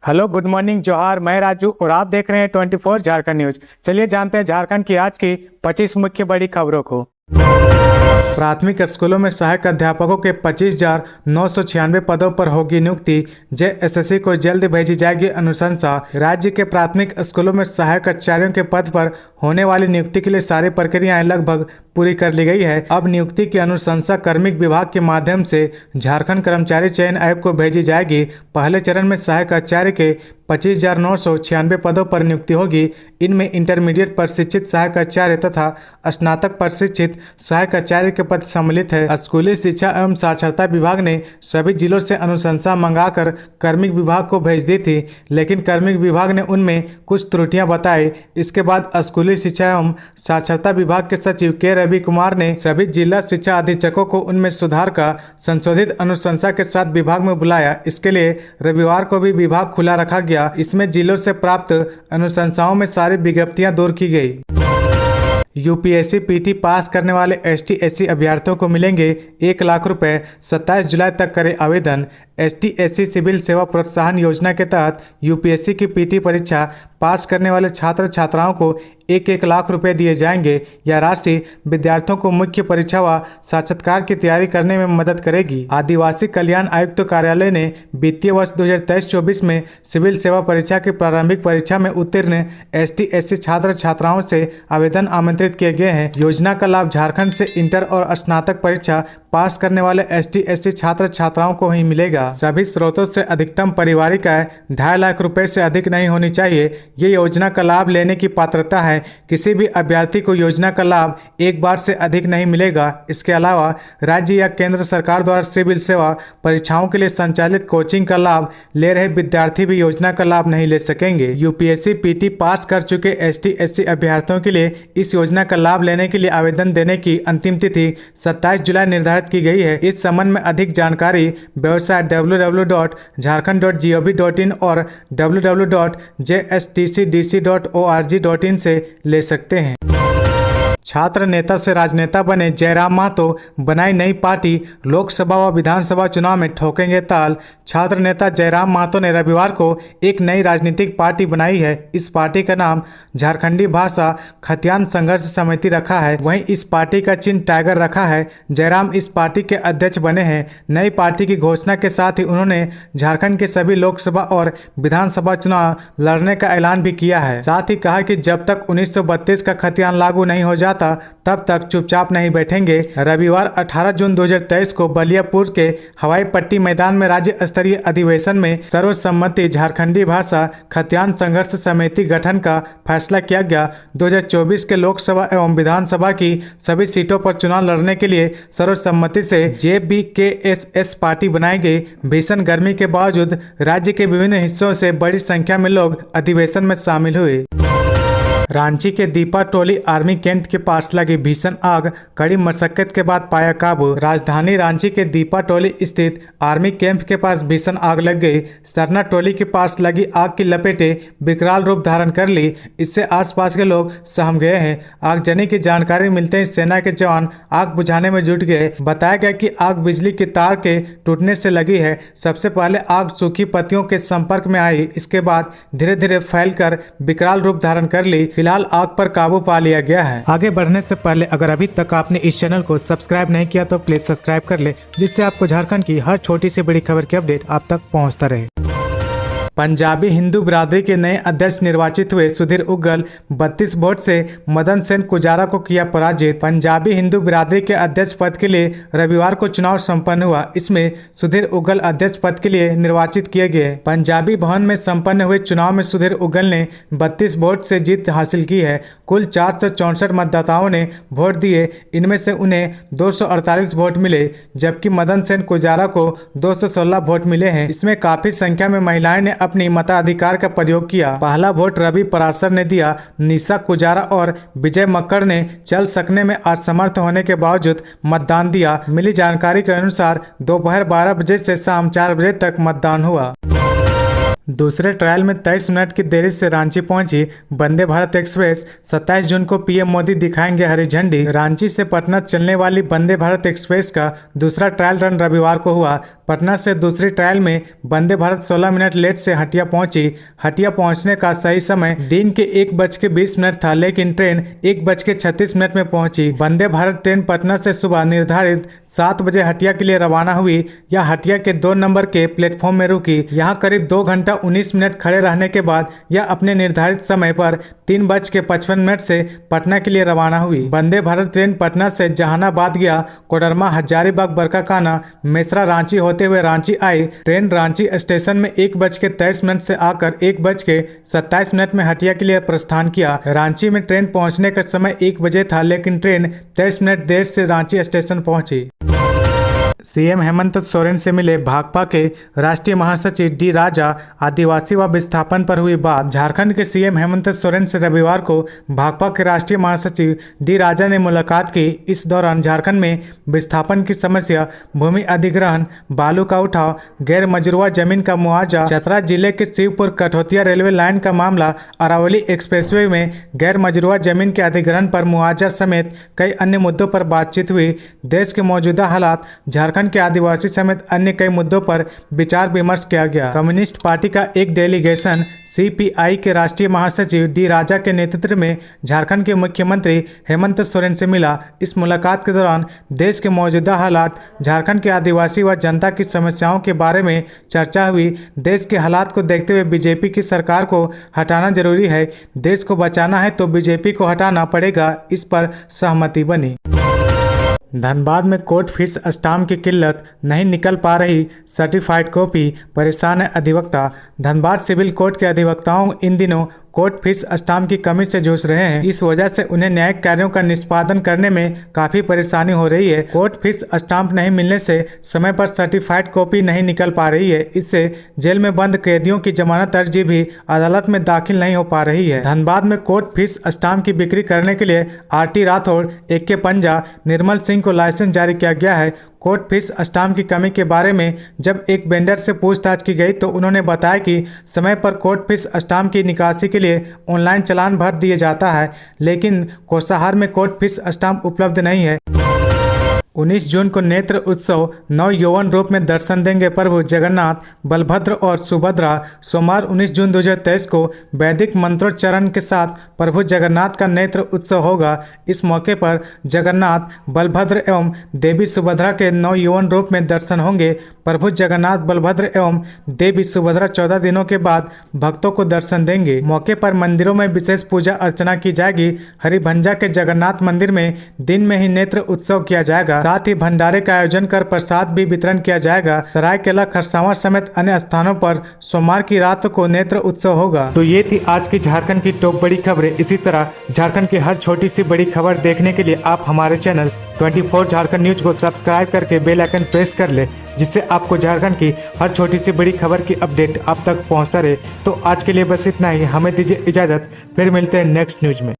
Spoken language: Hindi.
हेलो, गुड मॉर्निंग, जोहार। मैं राजू और आप देख रहे हैं 24 झारखंड न्यूज। चलिए जानते हैं झारखंड की आज की 25 मुख्य बड़ी खबरों को। प्राथमिक स्कूलों में सहायक अध्यापकों के 25,996 पदों पर होगी नियुक्ति। जेएसएससी को जल्द भेजी जाएगी अनुशंसा। राज्य के प्राथमिक स्कूलों में सहायक आचार्यों के पद पर होने वाली नियुक्ति के लिए सारी प्रक्रियाएं लगभग पूरी कर ली गई है। अब नियुक्ति की अनुशंसा कार्मिक विभाग के माध्यम से झारखंड कर्मचारी चयन आयोग को भेजी जाएगी। पहले चरण में सहायक आचार्य के 25,996 पदों पर नियुक्ति होगी। इनमें इंटरमीडिएट प्रशिक्षित सहायक आचार्य तथा स्नातक प्रशिक्षित सहायक आचार्य के पद सम्मिलित है। स्कूली शिक्षा एवं साक्षरता विभाग ने सभी जिलों से अनुशंसा मंगाकर कार्मिक विभाग को भेज दी थी, लेकिन कार्मिक विभाग ने उनमें कुछ त्रुटियां बताई। इसके बाद स्कूली शिक्षा एवं साक्षरता विभाग के सचिव के रवि कुमार ने सभी जिला शिक्षा अधीक्षकों को उनमें सुधार का संशोधित अनुशंसा के साथ विभाग में बुलाया। इसके लिए रविवार को भी विभाग खुला रखा गया। इसमें जिलों से प्राप्त अनुशंसाओं में सारी विज्ञप्तियां दूर की गई। यूपीएससी पीटी पास करने वाले एसटी/एससी अभ्यर्थियों को मिलेंगे 1 लाख रुपए। 27 जुलाई तक करें आवेदन। एसटी/एससी सिविल सेवा प्रोत्साहन योजना के तहत यूपीएससी की पीटी परीक्षा पास करने वाले छात्र छात्राओं को 1-1 लाख रुपए दिए जाएंगे। यह राशि विद्यार्थियों को मुख्य परीक्षा व साक्षात्कार की तैयारी करने में मदद करेगी। आदिवासी कल्याण आयुक्त कार्यालय ने वित्तीय वर्ष 2023-24 में सिविल सेवा परीक्षा की प्रारंभिक परीक्षा में उत्तीर्ण एसटी/एससी छात्र छात्राओं से आवेदन आमंत्रित किए गए हैं। योजना का लाभ झारखंड से इंटर और स्नातक परीक्षा पास करने वाले एसटी/एससी छात्र छात्राओं को ही मिलेगा। सभी स्रोतों से अधिकतम पारिवारिक आय 2.5 लाख रुपए से अधिक नहीं होनी चाहिए। ये योजना का लाभ लेने की पात्रता है। किसी भी अभ्यर्थी को योजना का लाभ एक बार से अधिक नहीं मिलेगा। इसके अलावा राज्य या केंद्र सरकार द्वारा सिविल सेवा परीक्षाओं के लिए संचालित कोचिंग का लाभ ले रहे विद्यार्थी भी योजना का लाभ नहीं ले सकेंगे। यूपीएससी पीटी पास कर चुके एसटी/एससी अभ्यर्थियों के लिए इस योजना का लाभ लेने के लिए आवेदन देने की अंतिम तिथि 27 जुलाई निर्धारित की गई है। इस संबंध में अधिक जानकारी वेबसाइट www.jharkhand.gov.in और www.jstcdc.org.in से ले सकते हैं। छात्र नेता से राजनेता बने जयराम महतो बनाई नई पार्टी। लोकसभा व विधानसभा चुनाव में ठोकेंगे ताल। छात्र नेता जयराम महतो ने रविवार को एक नई राजनीतिक पार्टी बनाई है। इस पार्टी का नाम झारखंडी भाषा खतियान संघर्ष समिति रखा है। वहीं इस पार्टी का चिन्ह टाइगर रखा है। जयराम इस पार्टी के अध्यक्ष बने हैं। नई पार्टी की घोषणा के साथ ही उन्होंने झारखंड के सभी लोकसभा और विधानसभा चुनाव लड़ने का ऐलान भी किया है। साथ ही कहा कि जब तक 1932 का खतियान लागू नहीं हो जाता तब तक चुपचाप नहीं बैठेंगे। रविवार 18 जून 2023 को बलियापुर के हवाई पट्टी मैदान में राज्य स्तरीय अधिवेशन में सर्वसम्मति झारखंडी भाषा खतियान संघर्ष समिति गठन का फैसला किया गया। 2024 के लोकसभा एवं विधानसभा की सभी सीटों पर चुनाव लड़ने के लिए सर्वसम्मति से JBKSS पार्टी बनाई गई। भीषण गर्मी के बावजूद राज्य के विभिन्न हिस्सों से बड़ी संख्या में लोग अधिवेशन में शामिल हुए। रांची के दीपा टोली आर्मी कैंप के पास लगी भीषण आग, कड़ी मशक्कत के बाद पाया काबू। राजधानी रांची के दीपा टोली स्थित आर्मी कैंप के पास भीषण आग लग गई। सरना टोली के पास लगी आग की लपेटें विकराल रूप धारण कर ली। इससे आसपास के लोग सहम गए हैं। आगजनी की जानकारी मिलते ही सेना के जवान आग बुझाने में जुट गए। बताया गया कि आग बिजली के तार के टूटने से लगी है। सबसे पहले आग सूखी पत्तियों के संपर्क में आई। इसके बाद धीरे धीरे फैलकर विकराल रूप धारण कर ली। फिलहाल आग पर काबू पा लिया गया है। आगे बढ़ने से पहले अगर अभी तक आपने इस चैनल को सब्सक्राइब नहीं किया तो प्लीज सब्सक्राइब कर ले, जिससे आपको झारखंड की हर छोटी से बड़ी खबर की अपडेट आप तक पहुंचता रहे। पंजाबी हिंदू बिरादरी के नए अध्यक्ष निर्वाचित हुए। सुधीर उग्गल 32 वोट से मदन सेन कुजारा को किया पराजित। पंजाबी हिंदू बिरादरी के अध्यक्ष पद के लिए रविवार को चुनाव संपन्न हुआ। इसमें सुधीर उग्गल अध्यक्ष पद के लिए निर्वाचित किए गए। पंजाबी भवन में संपन्न हुए चुनाव में सुधीर उग्गल ने 32 वोट से जीत हासिल की है। कुल 464 मतदाताओं ने वोट दिए। इनमें से उन्हें 248 वोट मिले, जबकि मदन सेन कुजारा को 216 वोट मिले हैं। इसमें काफी संख्या में महिलाएं ने अपनी मताधिकार का प्रयोग किया। पहला वोट रवि पराशर ने दिया। निशा कुजारा और विजय मक्कड़ ने चल सकने में असमर्थ होने के बावजूद मतदान दिया। मिली जानकारी के अनुसार दोपहर 12 बजे से शाम 4 बजे तक मतदान हुआ। दूसरे ट्रायल में 23 मिनट की देरी से रांची पहुंची वंदे भारत एक्सप्रेस 27 जून को पीएम मोदी दिखाएंगे हरी झंडी। रांची से पटना चलने वाली वंदे भारत एक्सप्रेस का दूसरा ट्रायल रन रविवार को हुआ। पटना से दूसरी ट्रायल में वंदे भारत 16 मिनट लेट से हटिया पहुंची। हटिया पहुंचने का सही समय दिन के 1:20 था, लेकिन ट्रेन 1:36 में पहुंची। वंदे भारत ट्रेन पटना से सुबह निर्धारित 7 बजे हटिया के लिए रवाना हुई। यह हटिया के 2 नंबर के प्लेटफॉर्म में रुकी। यहां करीब 2 घंटा 19 मिनट खड़े रहने के बाद यह अपने निर्धारित समय पर 3:55 से पटना के लिए रवाना हुई। वंदे भारत ट्रेन पटना से जहानाबाद गया, कोडरमा, हजारीबाग, बरकाकाना, मेसरा, रांची होते हुए रांची आई। ट्रेन रांची स्टेशन में 1:23 से आकर 1:27 में हटिया के लिए प्रस्थान किया। रांची में ट्रेन पहुंचने का समय 1 बजे था, लेकिन ट्रेन 23 मिनट देर से रांची स्टेशन पहुंची। सीएम हेमंत सोरेन से मिले भाकपा के राष्ट्रीय महासचिव डी राजा। आदिवासी व विस्थापन पर हुई बात। झारखंड के सीएम हेमंत सोरेन से रविवार को भाकपा के राष्ट्रीय महासचिव डी राजा ने मुलाकात की। इस दौरान झारखंड में विस्थापन की समस्या, भूमि अधिग्रहण, बालू का उठाव, गैर मजरूआ जमीन का मुआवजा, चतरा जिले के शिवपुर कठौतिया रेलवे लाइन का मामला, अरावली एक्सप्रेसवे में गैर मजरूआ जमीन के अधिग्रहण पर मुआवजा समेत कई अन्य मुद्दों पर बातचीत हुई। देश के मौजूदा हालात, झारखंड के आदिवासी समेत अन्य कई मुद्दों पर विचार विमर्श किया गया। कम्युनिस्ट पार्टी का एक डेलीगेशन सीपीआई के राष्ट्रीय महासचिव डी राजा के नेतृत्व में झारखंड के मुख्यमंत्री हेमंत सोरेन से मिला। इस मुलाकात के दौरान देश के मौजूदा हालात, झारखंड के आदिवासी व जनता की समस्याओं के बारे में चर्चा हुई। देश के हालात को देखते हुए बीजेपी की सरकार को हटाना जरूरी है। देश को बचाना है तो बीजेपी को हटाना पड़ेगा, इस पर सहमति बनी। धनबाद में कोर्ट फीस स्टाम्प की किल्लत, नहीं निकल पा रही सर्टिफाइड कॉपी, परेशान है अधिवक्ता। धनबाद सिविल कोर्ट के अधिवक्ताओं इन दिनों कोर्ट फीस स्टाम्प की कमी से जूझ रहे हैं। इस वजह से उन्हें न्यायिक कार्यों का निष्पादन करने में काफी परेशानी हो रही है। कोर्ट फीस स्टाम्प नहीं मिलने से समय पर सर्टिफाइड कॉपी नहीं निकल पा रही है। इससे जेल में बंद कैदियों की जमानत अर्जी भी अदालत में दाखिल नहीं हो पा रही है। धनबाद में कोर्ट फीस स्टाम्प की बिक्री करने के लिए आरटी राठौड़, AK पंजा, निर्मल सिंह को लाइसेंस जारी किया गया है। कोर्ट फीस स्टाम्प की कमी के बारे में जब एक वेंडर से पूछताछ की गई तो उन्होंने बताया कि समय पर कोर्ट फीस स्टाम्प की निकासी के लिए ऑनलाइन चालान भर दिया जाता है, लेकिन कोषागार में कोर्ट फीस स्टाम्प उपलब्ध नहीं है। 19 जून को नेत्र उत्सव, नव यौवन रूप में दर्शन देंगे प्रभु जगन्नाथ, बलभद्र और सुभद्रा। सोमवार 19 जून 2023 को वैदिक मंत्रोच्चारण के साथ प्रभु जगन्नाथ का नेत्र उत्सव होगा। इस मौके पर जगन्नाथ, बलभद्र एवं देवी सुभद्रा के नव यौवन रूप में दर्शन होंगे। प्रभु जगन्नाथ, बलभद्र एवं देवी सुभद्रा 14 दिनों के बाद भक्तों को दर्शन देंगे। मौके पर मंदिरों में विशेष पूजा अर्चना की जाएगी। हरिभंजा के जगन्नाथ मंदिर में दिन में ही नेत्र उत्सव किया जाएगा। साथ ही भंडारे का आयोजन कर प्रसाद भी वितरण किया जाएगा। सरायकेला, खरसावां समेत अन्य स्थानों पर सोमवार की रात को नेत्र उत्सव होगा। तो ये थी आज की झारखंड की टॉप बड़ी खबरें। इसी तरह झारखंड की हर छोटी सी बड़ी खबर देखने के लिए आप हमारे चैनल 24 झारखंड न्यूज को सब्सक्राइब करके बेल आइकन प्रेस कर ले, जिससे आपको झारखंड की हर छोटी सी बड़ी खबर की अपडेट आप तक पहुंचता रहे। तो आज के लिए बस इतना ही। हमें दीजिए इजाजत, फिर मिलते हैं नेक्स्ट न्यूज में।